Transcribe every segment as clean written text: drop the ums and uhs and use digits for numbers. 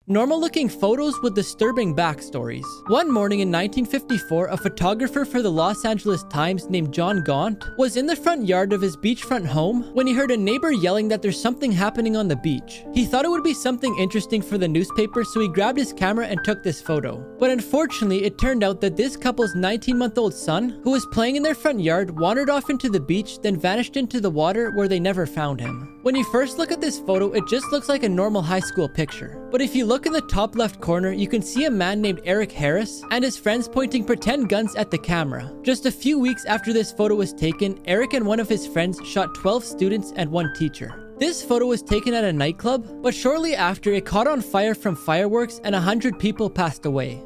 Normal-looking photos with disturbing backstories. One morning in 1954, a photographer for the Los Angeles Times named John Gaunt was in the front yard of his beachfront home when he heard a neighbor yelling that there's something happening on the beach. He thought it would be something interesting for the newspaper, so he grabbed his camera and took this photo. But unfortunately, it turned out that this couple's 19-month-old son, who was playing in their front yard, wandered off into the beach, then vanished into the water where they never found him. When you first look at this photo, it just looks like a normal high school picture. But if you look in the top left corner, you can see a man named Eric Harris and his friends pointing pretend guns at the camera. Just a few weeks after this photo was taken, Eric and one of his friends shot 12 students and one teacher. This photo was taken at a nightclub, but shortly after, it caught on fire from fireworks and 100 people passed away.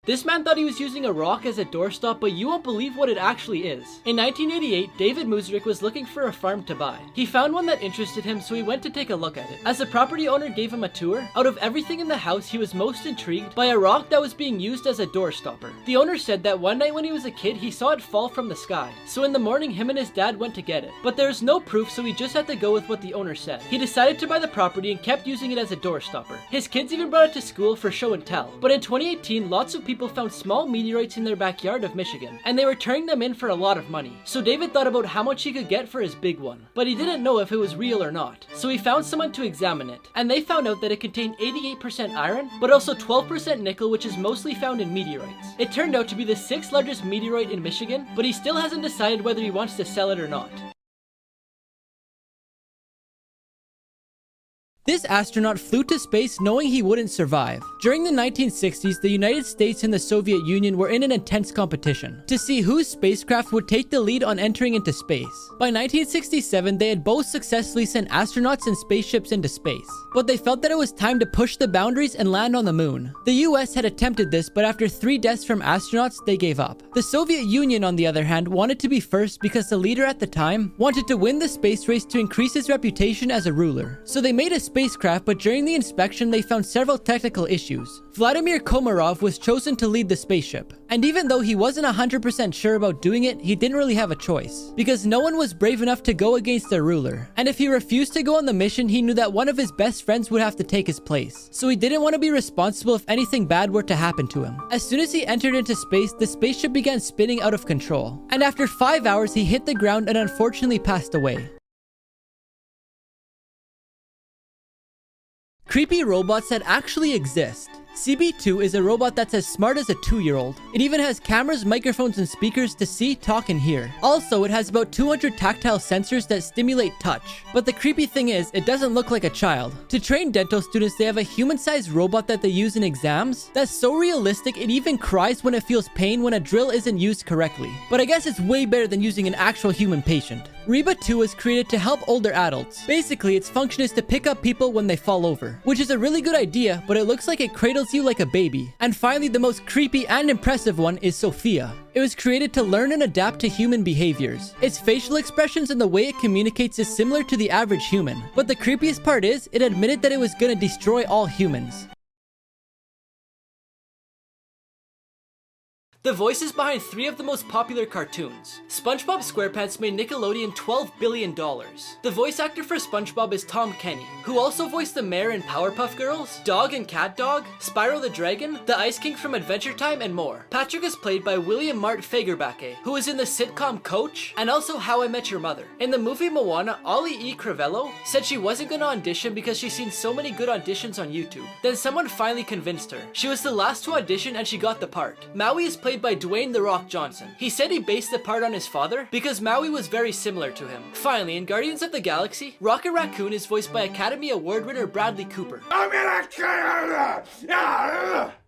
This man thought he was using a rock as a doorstop, but you won't believe what it actually is. In 1988, David Musrick was looking for a farm to buy. He found one that interested him, so he went to take a look at it. As the property owner gave him a tour, out of everything in the house, he was most intrigued by a rock that was being used as a door stopper. The owner said that one night when he was a kid, he saw it fall from the sky. So in the morning, him and his dad went to get it. But there's no proof, so he just had to go with what the owner said. He decided to buy the property and kept using it as a door stopper. His kids even brought it to school for show and tell. But in 2018, lots of people found small meteorites in their backyard of Michigan, and they were turning them in for a lot of money. So David thought about how much he could get for his big one, but he didn't know if it was real or not. So he found someone to examine it, and they found out that it contained 88% iron, but also 12% nickel, which is mostly found in meteorites. It turned out to be the 6th largest meteorite in Michigan, but he still hasn't decided whether he wants to sell it or not. This astronaut flew to space knowing he wouldn't survive. During the 1960s, the United States and the Soviet Union were in an intense competition to see whose spacecraft would take the lead on entering into space. By 1967, they had both successfully sent astronauts and spaceships into space, but they felt that it was time to push the boundaries and land on the moon. The US had attempted this, but after 3 deaths from astronauts, they gave up. The Soviet Union, on the other hand, wanted to be first because the leader at the time wanted to win the space race to increase his reputation as a ruler. So they made a spacecraft, but during the inspection they found several technical issues. Vladimir Komarov was chosen to lead the spaceship, and even though he wasn't 100% sure about doing it, he didn't really have a choice, because no one was brave enough to go against their ruler. And if he refused to go on the mission, he knew that one of his best friends would have to take his place. So he didn't want to be responsible if anything bad were to happen to him. As soon as he entered into space, the spaceship began spinning out of control, and after 5 hours he hit the ground and unfortunately passed away. Creepy robots that actually exist. CB2 is a robot that's as smart as a 2-year-old. It even has cameras, microphones, and speakers to see, talk, and hear. Also, it has about 200 tactile sensors that stimulate touch. But the creepy thing is, it doesn't look like a child. To train dental students, they have a human-sized robot that they use in exams that's so realistic it even cries when it feels pain when a drill isn't used correctly. But I guess it's way better than using an actual human patient. Reba 2 was created to help older adults. Basically, its function is to pick up people when they fall over, which is a really good idea, but it looks like it cradles you like a baby. And finally, the most creepy and impressive one is Sophia. It was created to learn and adapt to human behaviors. Its facial expressions and the way it communicates is similar to the average human. But the creepiest part is, it admitted that it was gonna destroy all humans. The voices behind 3 of the most popular cartoons. SpongeBob SquarePants made Nickelodeon $12 billion. The voice actor for SpongeBob is Tom Kenny, who also voiced the mayor in Powerpuff Girls, Dog and Cat Dog, Spyro the Dragon, the Ice King from Adventure Time, and more. Patrick is played by William Mart Fagerbacke, who is in the sitcom Coach, and also How I Met Your Mother. In the movie Moana, Ollie E. Crivello said she wasn't gonna audition because she's seen so many good auditions on YouTube. Then someone finally convinced her. She was the last to audition and she got the part. Maui is played by Dwayne "The Rock" Johnson. He said he based the part on his father because Maui was very similar to him. Finally, in Guardians of the Galaxy, Rocket Raccoon is voiced by Academy Award winner Bradley Cooper.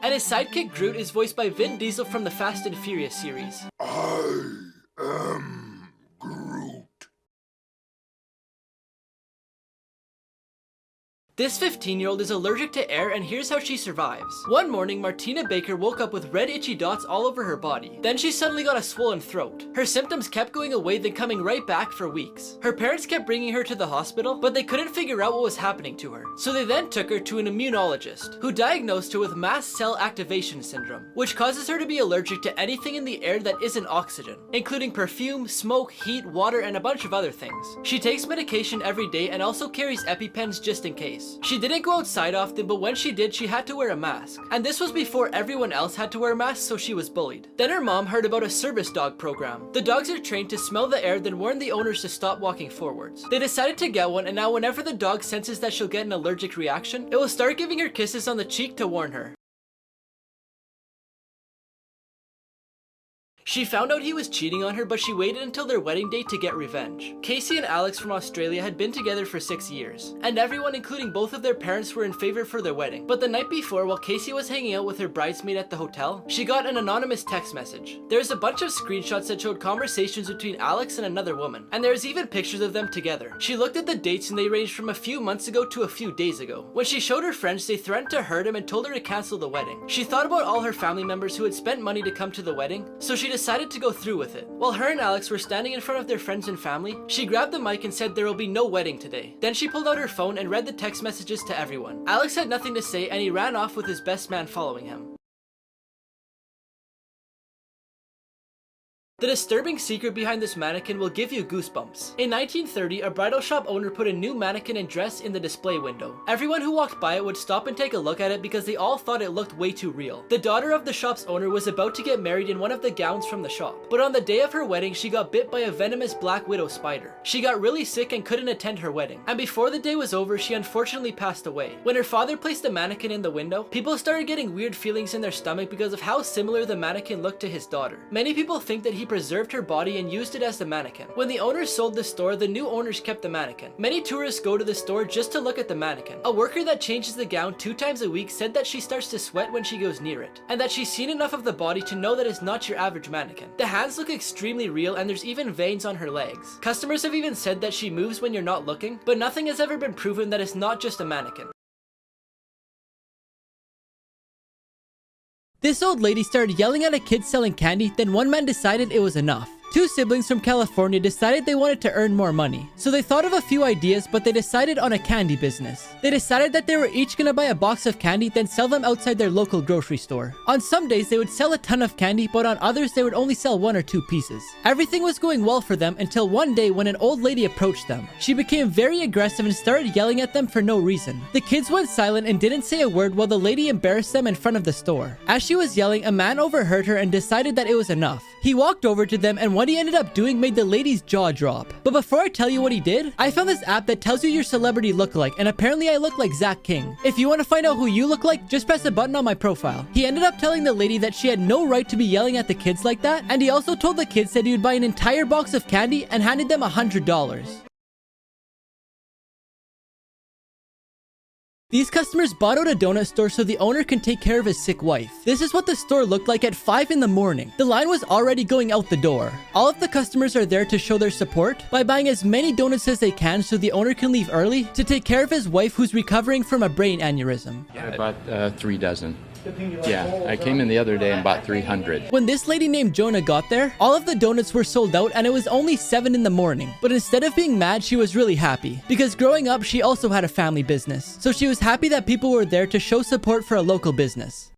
And his sidekick Groot is voiced by Vin Diesel from the Fast and Furious series. I am Groot. This 15-year-old is allergic to air, and here's how she survives. One morning, Martina Baker woke up with red itchy dots all over her body. Then she suddenly got a swollen throat. Her symptoms kept going away, then coming right back for weeks. Her parents kept bringing her to the hospital, but they couldn't figure out what was happening to her. So they then took her to an immunologist, who diagnosed her with mast cell activation syndrome, which causes her to be allergic to anything in the air that isn't oxygen, including perfume, smoke, heat, water, and a bunch of other things. She takes medication every day and also carries EpiPens just in case. She didn't go outside often, but when she did, she had to wear a mask. And this was before everyone else had to wear masks, so she was bullied. Then her mom heard about a service dog program. The dogs are trained to smell the air, then warn the owners to stop walking forwards. They decided to get one, and now whenever the dog senses that she'll get an allergic reaction, it will start giving her kisses on the cheek to warn her. She found out he was cheating on her, but she waited until their wedding day to get revenge. Casey and Alex from Australia had been together for 6 years, and everyone, including both of their parents, were in favor for their wedding. But the night before, while Casey was hanging out with her bridesmaid at the hotel, she got an anonymous text message. There's a bunch of screenshots that showed conversations between Alex and another woman, and there's even pictures of them together. She looked at the dates, and they ranged from a few months ago to a few days ago. When she showed her friends, they threatened to hurt him and told her to cancel the wedding. She thought about all her family members who had spent money to come to the wedding, so she decided to go through with it. While her and Alex were standing in front of their friends and family, she grabbed the mic and said there will be no wedding today. Then she pulled out her phone and read the text messages to everyone. Alex had nothing to say, and he ran off with his best man following him. The disturbing secret behind this mannequin will give you goosebumps. In 1930, a bridal shop owner put a new mannequin and dress in the display window. Everyone who walked by it would stop and take a look at it because they all thought it looked way too real. The daughter of the shop's owner was about to get married in one of the gowns from the shop, but on the day of her wedding, she got bit by a venomous black widow spider. She got really sick and couldn't attend her wedding, and before the day was over, she unfortunately passed away. When her father placed the mannequin in the window, people started getting weird feelings in their stomach because of how similar the mannequin looked to his daughter. Many people think that he preserved her body and used it as the mannequin. When the owners sold the store, the new owners kept the mannequin. Many tourists go to the store just to look at the mannequin. A worker that changes the gown 2 times a week said that she starts to sweat when she goes near it, and that she's seen enough of the body to know that it's not your average mannequin. The hands look extremely real, and there's even veins on her legs. Customers have even said that she moves when you're not looking, but nothing has ever been proven that it's not just a mannequin. This old lady started yelling at a kid selling candy, then one man decided it was enough. 2 siblings from California decided they wanted to earn more money. So they thought of a few ideas, but they decided on a candy business. They decided that they were each gonna buy a box of candy, then sell them outside their local grocery store. On some days, they would sell a ton of candy, but on others, they would only sell 1 or 2 pieces. Everything was going well for them until one day when an old lady approached them. She became very aggressive and started yelling at them for no reason. The kids went silent and didn't say a word while the lady embarrassed them in front of the store. As she was yelling, a man overheard her and decided that it was enough. He walked over to them, and what he ended up doing made the lady's jaw drop. But before I tell you what he did, I found this app that tells you your celebrity lookalike, and apparently I look like Zach King. If you want to find out who you look like, just press a button on my profile. He ended up telling the lady that she had no right to be yelling at the kids like that, and he also told the kids that he would buy an entire box of candy and handed them $100. These customers bought out a donut store so the owner can take care of his sick wife. This is what the store looked like at 5 in the morning. The line was already going out the door. All of the customers are there to show their support by buying as many donuts as they can so the owner can leave early to take care of his wife who's recovering from a brain aneurysm. I bought 3 dozen. Yeah, I came in the other day and bought 300. When this lady named Jonah got there, all of the donuts were sold out and it was only 7 in the morning. But instead of being mad, she was really happy. Because growing up, she also had a family business. So she was happy that people were there to show support for a local business.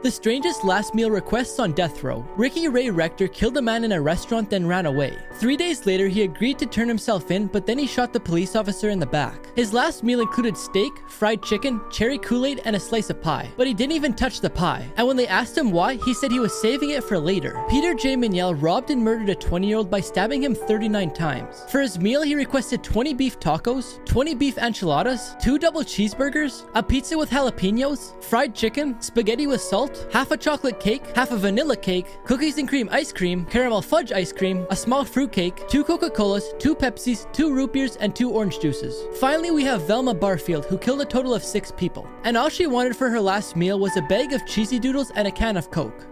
The strangest last meal requests on death row. Ricky Ray Rector killed a man in a restaurant then ran away. 3 days later, he agreed to turn himself in, but then he shot the police officer in the back. His last meal included steak, fried chicken, cherry Kool-Aid, and a slice of pie. But he didn't even touch the pie. And when they asked him why, he said he was saving it for later. Peter J. Miniel robbed and murdered a 20-year-old by stabbing him 39 times. For his meal, he requested 20 beef tacos, 20 beef enchiladas, 2 double cheeseburgers, a pizza with jalapenos, fried chicken, spaghetti with salt, half a chocolate cake, half a vanilla cake, cookies and cream ice cream, caramel fudge ice cream, a small fruit cake, 2 Coca-Colas, 2 Pepsis, 2 root beers, and 2 orange juices. Finally, we have Velma Barfield, who killed a total of 6 people. And all she wanted for her last meal was a bag of cheesy doodles and a can of Coke.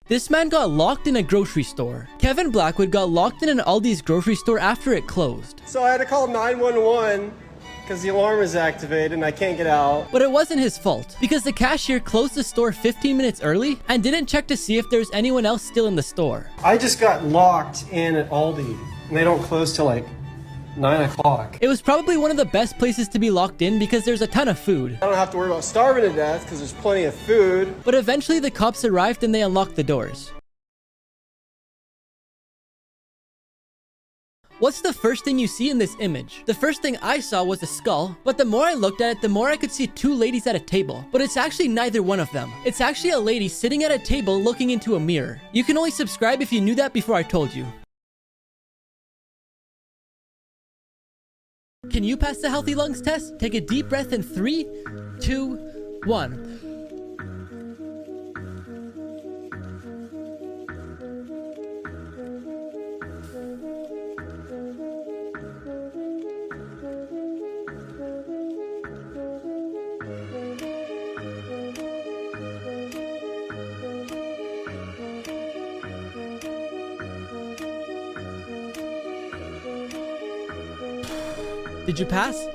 This man got locked in a grocery store. Kevin Blackwood got locked in an Aldi's grocery store after it closed. So I had to call 911 because the alarm is activated and I can't get out. But it wasn't his fault, because the cashier closed the store 15 minutes early and didn't check to see if there's anyone else still in the store. I just got locked in at Aldi and they don't close till like 9 o'clock. It was probably one of the best places to be locked in because there's a ton of food. I don't have to worry about starving to death because there's plenty of food. But eventually the cops arrived and they unlocked the doors. What's the first thing you see in this image? The first thing I saw was a skull, but the more I looked at it, the more I could see two ladies at a table. But it's actually neither one of them. It's actually a lady sitting at a table looking into a mirror. You can only subscribe if you knew that before I told you. Can you pass the healthy lungs test? Take a deep breath in 3, 2, 1. Did you pass?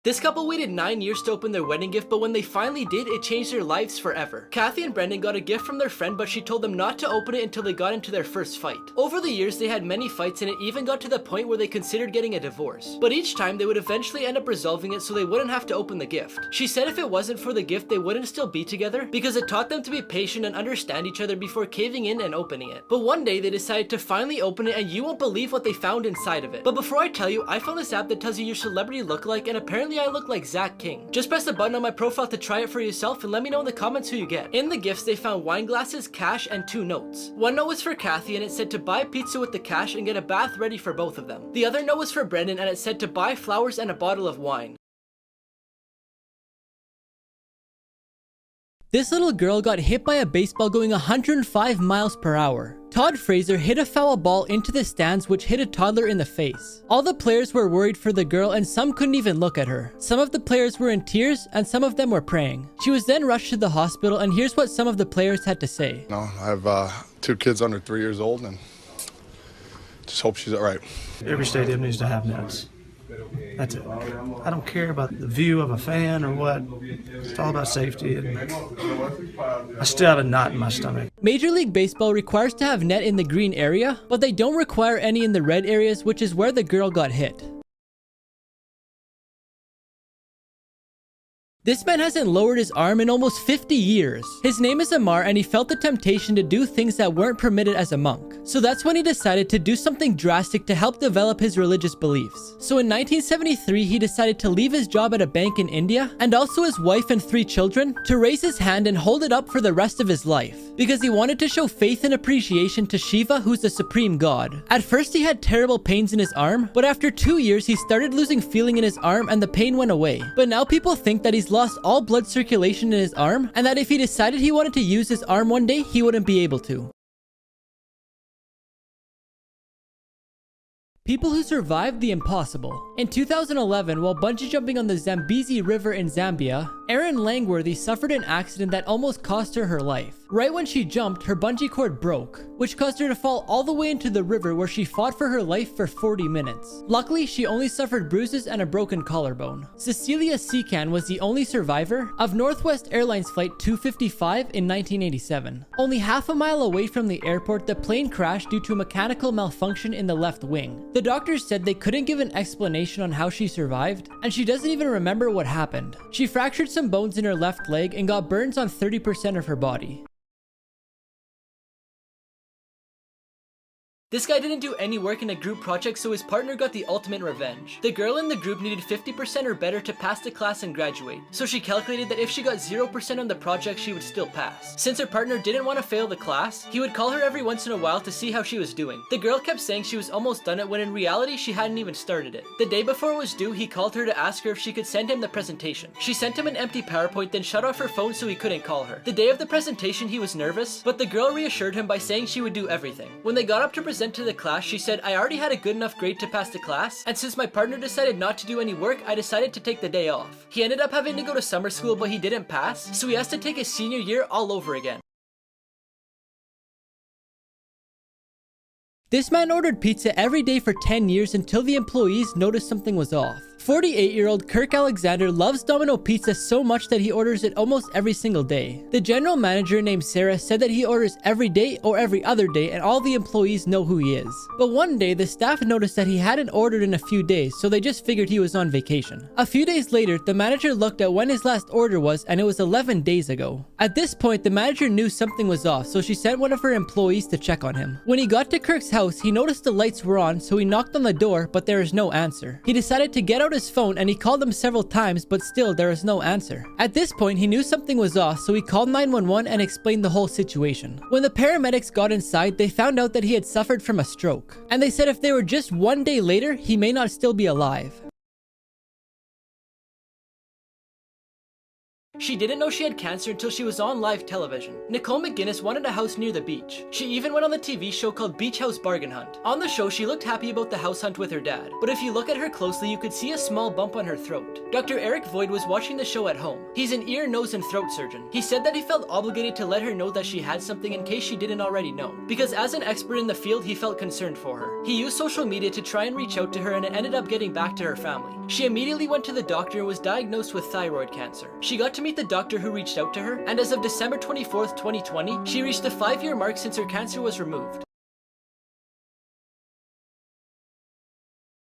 This couple waited 9 years to open their wedding gift, but when they finally did, it changed their lives forever. Kathy and Brendan got a gift from their friend, but she told them not to open it until they got into their first fight. Over the years, they had many fights, and it even got to the point where they considered getting a divorce. But each time, they would eventually end up resolving it so they wouldn't have to open the gift. She said if it wasn't for the gift, they wouldn't still be together because it taught them to be patient and understand each other before caving in and opening it. But one day, they decided to finally open it, and you won't believe what they found inside of it. But before I tell you, I found this app that tells you your celebrity lookalike, and apparently I look like Zach King. Just press the button on my profile to try it for yourself and let me know in the comments who you get. In the gifts, they found wine glasses, cash, and 2 notes. One note was for Kathy and it said to buy pizza with the cash and get a bath ready for both of them. The other note was for Brendan and it said to buy flowers and a bottle of wine. This little girl got hit by a baseball going 105 miles per hour. Todd Fraser hit a foul ball into the stands which hit a toddler in the face. All the players were worried for the girl and some couldn't even look at her. Some of the players were in tears and some of them were praying. She was then rushed to the hospital and here's what some of the players had to say. No, I have 2 kids under 3 years old and just hope she's all right. Every stadium needs to have nets. That's it. I don't care about the view of a fan or what. It's all about safety. And I still have a knot in my stomach. Major League Baseball requires to have net in the green area, but they don't require any in the red areas, which is where the girl got hit. This man hasn't lowered his arm in almost 50 years. His name is Amar and he felt the temptation to do things that weren't permitted as a monk. So that's when he decided to do something drastic to help develop his religious beliefs. So in 1973, he decided to leave his job at a bank in India and also his wife and 3 children to raise his hand and hold it up for the rest of his life. Because he wanted to show faith and appreciation to Shiva, who's the supreme god. At first he had terrible pains in his arm, but after 2 years he started losing feeling in his arm and the pain went away. But now people think that he's lost all blood circulation in his arm and that if he decided he wanted to use his arm one day, he wouldn't be able to. People who survived the impossible. In 2011, while bungee jumping on the Zambezi River in Zambia, Erin Langworthy suffered an accident that almost cost her her life. Right when she jumped, her bungee cord broke, which caused her to fall all the way into the river where she fought for her life for 40 minutes. Luckily, she only suffered bruises and a broken collarbone. Cecilia Secan was the only survivor of Northwest Airlines Flight 255 in 1987. Only half a mile away from the airport, the plane crashed due to a mechanical malfunction in the left wing. The doctors said they couldn't give an explanation on how she survived, and she doesn't even remember what happened. She fractured some bones in her left leg and got burns on 30% of her body. This guy didn't do any work in a group project, so his partner got the ultimate revenge. The girl in the group needed 50% or better to pass the class and graduate, so she calculated that if she got 0% on the project, she would still pass. Since her partner didn't want to fail the class, he would call her every once in a while to see how she was doing. The girl kept saying she was almost done it when in reality she hadn't even started it. The day before it was due, he called her to ask her if she could send him the presentation. She sent him an empty PowerPoint, then shut off her phone so he couldn't call her. The day of the presentation, he was nervous, but the girl reassured him by saying she would do everything. When they got up to present present to the class, she said, "I already had a good enough grade to pass the class, and since my partner decided not to do any work, I decided to take the day off." He ended up having to go to summer school, but he didn't pass, so he has to take his senior year all over again. This man ordered pizza every day for 10 years until the employees noticed something was off. 48-year-old Kirk Alexander loves Domino Pizza so much that he orders it almost every single day. The general manager named Sarah said that he orders every day or every other day and all the employees know who he is. But one day, the staff noticed that he hadn't ordered in a few days, so they just figured he was on vacation. A few days later, the manager looked at when his last order was and it was 11 days ago. At this point, the manager knew something was off, so she sent one of her employees to check on him. When he got to Kirk's house, he noticed the lights were on, so he knocked on the door, but there is no answer. He decided to get out his phone and he called them several times, but still there is no answer. At this point, he knew something was off, so he called 911 and explained the whole situation. When the paramedics got inside, they found out that he had suffered from a stroke, and they said if they were just one day later, he may not still be alive. She didn't know she had cancer until she was on live television. Nicole McGinnis wanted a house near the beach. She even went on the TV show called Beach House Bargain Hunt. On the show, she looked happy about the house hunt with her dad, but if you look at her closely, you could see a small bump on her throat. Dr. Eric Void was watching the show at home. He's an ear, nose, and throat surgeon. He said that he felt obligated to let her know that she had something in case she didn't already know, because as an expert in the field, he felt concerned for her. He used social media to try and reach out to her, and it ended up getting back to her family. She immediately went to the doctor and was diagnosed with thyroid cancer. She got to meet the doctor who reached out to her, and as of December 24th, 2020, she reached the 5-year mark since her cancer was removed.